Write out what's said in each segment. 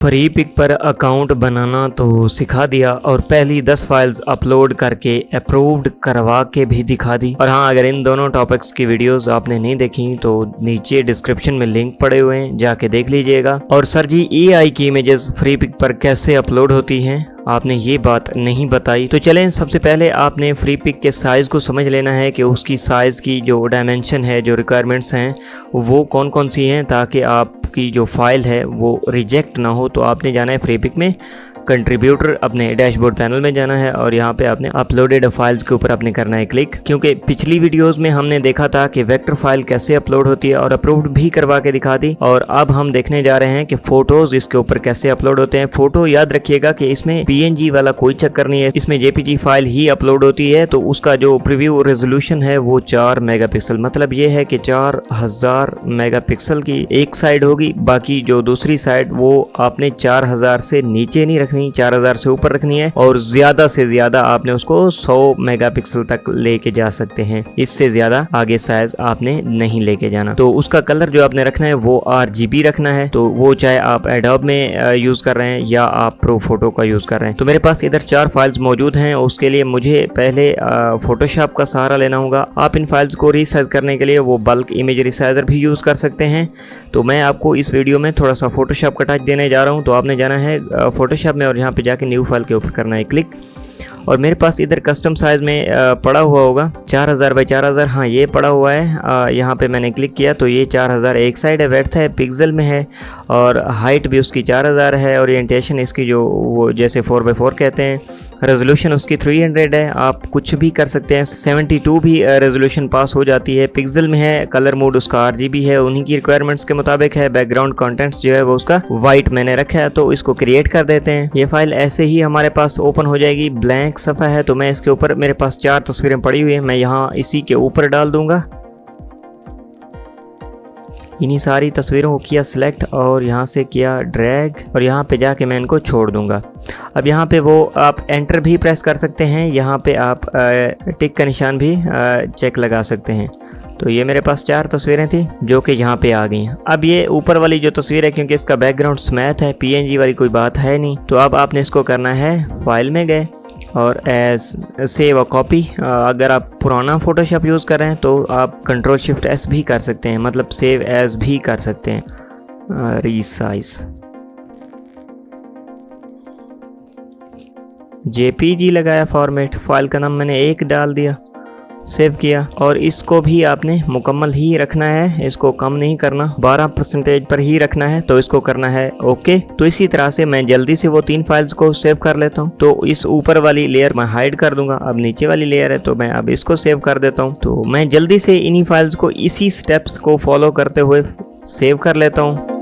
Free pick पर account बनाना तो सिखा दिया और पहली 10 फाइल्स अपलोड करके अप्रूव्ड करवा के भी दिखा दी। और हाँ, अगर इन दोनों टॉपिक्स की वीडियोस आपने नहीं देखी तो नीचे डिस्क्रिप्शन में लिंक पड़े हुए हैं, जाके देख लीजिएगा। और सर जी, एआई की इमेजेस फ्री पिक पर कैसे अपलोड होती हैं, आपने ये बात नहीं बताई। तो चलें, सबसे पहले आपने फ्री पिक के साइज़ को समझ लेना है कि उसकी साइज़ की जो डायमेंशन है, जो रिक्वायरमेंट्स हैं वो कौन कौन सी हैं, ताकि आपकी जो फाइल है वो रिजेक्ट ना हो। तो आपने जाना है फ्री पिक में, कंट्रीब्यूटर, अपने डैशबोर्ड पैनल में जाना है और यहाँ पे आपने अपलोडेड फाइल्स के ऊपर आपने करना है क्लिक। क्योंकि पिछली वीडियोस में हमने देखा था कि वेक्टर फाइल कैसे अपलोड होती है और अप्रूव्ड भी करवा के दिखा दी, और अब हम देखने जा रहे हैं कि फोटोज इसके ऊपर कैसे अपलोड होते हैं। फोटो याद रखिएगा कि इसमें PNG वाला कोई चक्कर नहीं है, इसमें JPG फाइल ही अपलोड होती है। तो उसका जो प्रीव्यू रेजोल्यूशन है वो 4 मेगापिक्सल, मतलब ये है कि 4000 मेगापिक्सल की एक साइड होगी, बाकी जो दूसरी साइड वो आपने 4000 से नीचे नहीं रखनी, 4000 से ऊपर रखनी है, और ज्यादा से ज्यादा आपने उसको 100 मेगापिक्सल तक लेके जा सकते हैं। इससे ज्यादा आगे साइज आपने नहीं लेके जाना। तो उसका कलर जो आपने रखना है वो RGB रखना है। तो वो चाहे आप एडोब में यूज कर रहे हैं या आप प्रो फोटो का यूज कर रहे हैं। तो मेरे पास इधर 4 फाइल्स मौजूद हैं, उसके लिए मुझे पहले फोटोशॉप का सहारा लेना होगा। आप इन फाइल्स को रीसाइज करने के लिए वो बल्क इमेज रिसाइजर भी यूज कर सकते हैं। तो मैं आपको इस वीडियो में थोड़ा सा फोटोशॉप का टच देने जा रहा हूँ। तो आपने जाना है फोटोशॉप में और यहाँ पे जाके न्यू फाइल के ऊपर करना है क्लिक। और मेरे पास इधर कस्टम साइज में पड़ा हुआ होगा 4000 बाई 4000, हाँ ये पड़ा हुआ है। यहाँ पे मैंने क्लिक किया तो ये 4000 एक साइड है, वेड्थ है पिक्सल में है, और हाइट भी उसकी 4000 है, ओरिएंटेशन इसकी जो वो जैसे 4x4 कहते हैं, रेजोल्यूशन उसकी 300 है। आप कुछ भी कर सकते हैं, 72 भी रेजोल्यूशन पास हो जाती है, पिक्सल में है, कलर मोड उसका RGB है, उन्हीं की रिक्वायरमेंट्स के मुताबिक है। बैकग्राउंड कंटेंट्स जो है वो उसका वाइट मैंने रखा है। तो इसको क्रिएट कर देते हैं। ये फाइल ऐसे ही हमारे पास ओपन हो जाएगी, ब्लैंक सफ़ा है। तो मैं इसके ऊपर, मेरे पास 4 तस्वीरें पड़ी हुई हैं, मैं यहाँ इसी के ऊपर डाल दूंगा। इन्हीं सारी तस्वीरों को किया सिलेक्ट और यहाँ से किया ड्रैग, और यहाँ पे जाके मैं इनको छोड़ दूंगा। अब यहाँ पे वो आप एंटर भी प्रेस कर सकते हैं, यहाँ पे आप टिक का निशान भी चेक लगा सकते हैं। तो ये मेरे पास 4 तस्वीरें थी जो कि यहाँ पे आ गई हैं। अब ये ऊपर वाली जो तस्वीर है, क्योंकि इसका बैकग्राउंड स्मैथ है, PNG वाली कोई बात है नहीं, तो अब आपने इसको करना है फाइल में गए और एज सेव अ कॉपी। अगर आप पुराना फोटोशॉप यूज़ कर रहे हैं तो आप Ctrl+Shift+S भी कर सकते हैं, मतलब सेव एज भी कर सकते हैं। रीसाइज JPG लगाया फॉर्मेट, फाइल का नाम मैंने 1 डाल दिया, सेव किया। और इसको भी आपने मुकम्मल ही रखना है, इसको कम नहीं करना, 12% पर ही रखना है। तो इसको करना है ओके। तो इसी तरह से मैं जल्दी से वो 3 फाइल्स को सेव कर लेता हूँ। तो इस ऊपर वाली लेयर मैं हाइड कर दूंगा, अब नीचे वाली लेयर है तो मैं अब इसको सेव कर देता हूँ। तो मैं जल्दी से इन्हीं फाइल्स को इसी स्टेप्स को फॉलो करते हुए सेव कर लेता हूँ।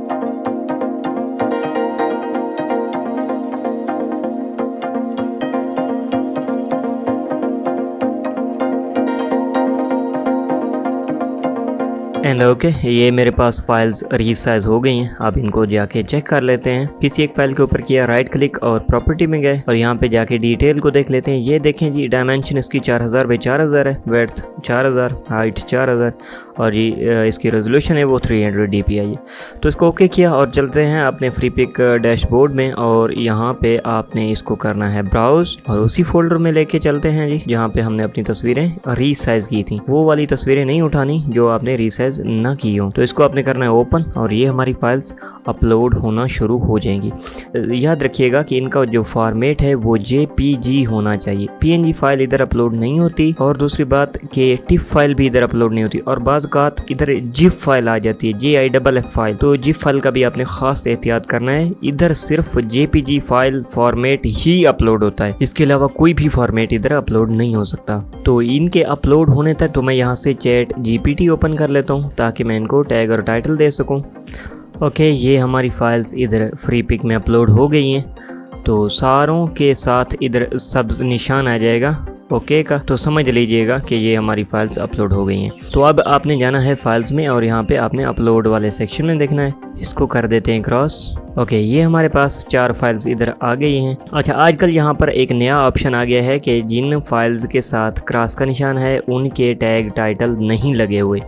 एंड ओके, ये मेरे पास फाइल्स रीसाइज हो गई हैं। अब इनको जाके चेक कर लेते हैं। किसी एक फाइल के ऊपर किया राइट क्लिक और प्रॉपर्टी में गए और यहाँ पे जाके डिटेल को देख लेते हैं। ये देखें जी, डायमेंशन इसकी 4000 बाई 4000 है, वेड्थ 4000, हाइट 4000, और ये इसकी रेजोल्यूशन है वो 300 dpi है। तो इसको ओके किया और चलते हैं अपने फ्री पिक डैशबोर्ड में, और यहाँ पे आपने इसको करना है ब्राउज, और उसी फोल्डर में लेके चलते हैं जी जहाँ पे हमने अपनी तस्वीरें रीसाइज की थी। वो वाली तस्वीरें नहीं उठानी जो आपने रीसाइज ना की हो। तो इसको आपने करना है ओपन, और ये हमारी फाइल्स अपलोड होना शुरू हो जाएंगी। याद रखिएगा कि इनका जो फॉर्मेट है वो JPG होना चाहिए, PNG फाइल इधर अपलोड नहीं होती। और दूसरी बात कि टिफ फाइल भी इधर अपलोड नहीं होती, और बाज़ औक़ात इधर जिप फाइल आ जाती है, JIFF फाइल। तो जिप फाइल का भी आपने खास एहतियात करना है। इधर सिर्फ JPG फाइल फॉर्मेट ही अपलोड होता है, इसके अलावा कोई भी फॉर्मेट इधर अपलोड नहीं हो सकता। तो इनके अपलोड होने तक तो मैं यहाँ से ChatGPT ओपन कर लेता हूँ ताकि मैं इनको टैग और टाइटल दे सकूं। ओके, ये हमारी फाइल्स इधर फ्री पिक में अपलोड हो गई हैं। तो सारों के साथ इधर सब निशान आ जाएगा ओके का, तो समझ लीजिएगा कि ये हमारी फाइल्स अपलोड हो गई हैं। तो अब आपने जाना है फाइल्स में और यहाँ पे आपने अपलोड वाले सेक्शन में देखना है। इसको कर देते हैं क्रॉस ओके, ये हमारे पास 4 फाइल्स इधर आ गई हैं। अच्छा, आजकल यहाँ पर एक नया ऑप्शन आ गया है कि जिन फाइल्स के साथ क्रॉस का निशान है उनके टैग टाइटल नहीं लगे हुए,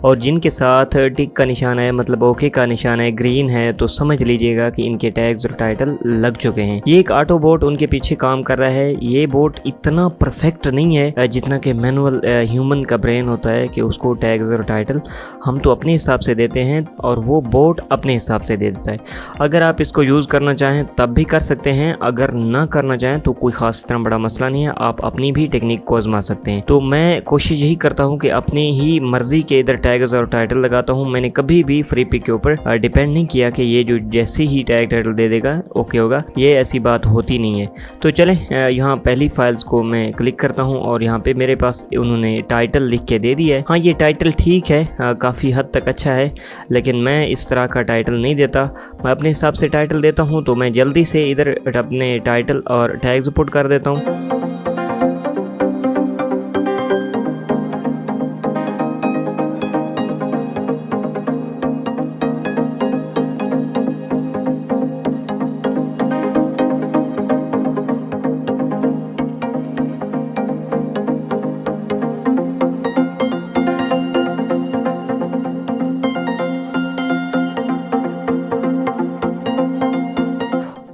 और जिनके साथ टिक का निशान है मतलब ओके का निशान है, ग्रीन है, तो समझ लीजिएगा कि इनके टैग्स और टाइटल लग चुके हैं। ये एक ऑटो बोट उनके पीछे काम कर रहा है। ये बोट इतना परफेक्ट नहीं है जितना कि मैनुअल ह्यूमन का ब्रेन होता है कि उसको टैग्स और टाइटल हम तो अपने हिसाब से देते हैं और वो बोट अपने हिसाब से दे देता है। अगर आप इसको यूज़ करना चाहें तब भी कर सकते हैं, अगर ना करना चाहें तो कोई ख़ास इतना बड़ा मसला नहीं है, आप अपनी भी टेक्निक को आजमा सकते हैं। तो मैं कोशिश यही करता हूं कि अपनी ही मर्ज़ी के इधर टैग्स और टाइटल लगाता हूं। मैंने कभी भी फ्री पिक के ऊपर डिपेंड नहीं किया कि ये जो जैसे ही टैग टाइटल दे देगा ओके होगा, ये ऐसी बात होती नहीं है। तो चलें यहाँ पहली फाइल्स को मैं क्लिक करता हूँ और यहाँ पे मेरे पास उन्होंने टाइटल लिख के दे दिया है। हाँ, ये टाइटल ठीक है, काफ़ी हद तक अच्छा है, लेकिन मैं इस तरह का टाइटल नहीं देता, मैं अपने हिसाब से टाइटल देता हूँ। तो मैं जल्दी से इधर अपने टाइटल और टैग्स पुट कर देता हूँ।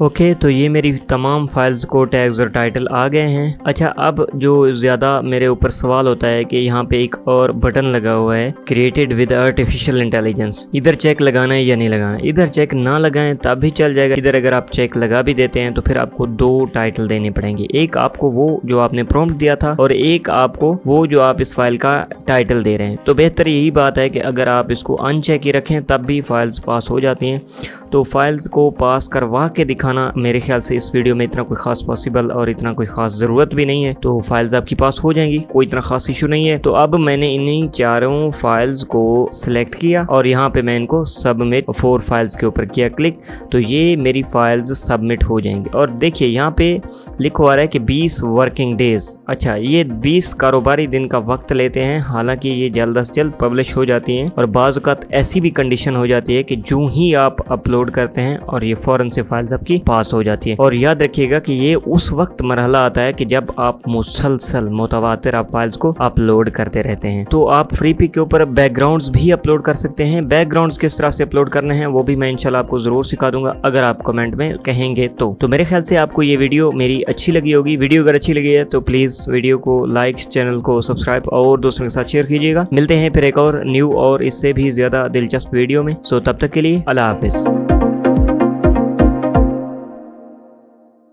ओके, तो ये मेरी तमाम फाइल्स को टैग्स और टाइटल आ गए हैं। अच्छा, अब जो ज़्यादा मेरे ऊपर सवाल होता है कि यहाँ पे एक और बटन लगा हुआ है क्रिएटेड विद आर्टिफिशियल इंटेलिजेंस, इधर चेक लगाना है या नहीं लगाना। इधर चेक ना लगाएं तब भी चल जाएगा, इधर अगर आप चेक लगा भी देते हैं तो फिर आपको 2 टाइटल देने पड़ेंगे, एक आपको वो जो आपने प्रॉम्प्ट दिया था और एक आपको वो जो आप इस फाइल का टाइटल दे रहे हैं। तो बेहतर यही बात है कि अगर आप इसको अनचेक ही रखें तब भी फाइल्स पास हो जाती हैं। तो फाइल्स को पास करवा के दिखाना मेरे ख्याल से इस वीडियो में इतना कोई खास पॉसिबल और इतना कोई खास ज़रूरत भी नहीं है। तो फाइल्स आपकी पास हो जाएंगी, कोई इतना खास इशू नहीं है। तो अब मैंने इन्हीं 4 फाइल्स को सिलेक्ट किया और यहाँ पे मैं इनको सबमिट 4 फाइल्स के ऊपर किया क्लिक, तो ये मेरी फाइल्स सबमिट हो जाएंगी। और देखिए यहाँ पे लिखा हुआ है कि 20 वर्किंग डेज। अच्छा, ये 20 कारोबारी दिन का वक्त लेते हैं, हालांकि ये जल्द से जल्द पब्लिश हो जाती हैं। और बाज़ औक़ात ऐसी भी कंडीशन हो जाती है कि जो ही आप अपलोड करते हैं और ये फौरन से फाइल्स आपकी पास हो जाती है। और याद रखिएगा कि ये उस वक्त मरहला आता है कि जब आप मुसलसल मुतवातिर आप फाइल्स को अपलोड करते रहते हैं। तो आप फ्री पिक के ऊपर बैकग्राउंड्स भी अपलोड कर सकते हैं। बैकग्राउंड्स किस तरह से अपलोड करने हैं वो भी मैं इंशाल्लाह आपको जरूर सिखा दूंगा अगर आप कमेंट में कहेंगे तो मेरे ख्याल से आपको ये वीडियो मेरी अच्छी लगी होगी। वीडियो अगर अच्छी लगी है तो प्लीज वीडियो को लाइक, चैनल को सब्सक्राइब और दोस्तों के साथ शेयर कीजिएगा। मिलते हैं फिर एक और न्यू और इससे भी ज्यादा दिलचस्प वीडियो में। सो तब तक के लिए अल्लाह हाफिज।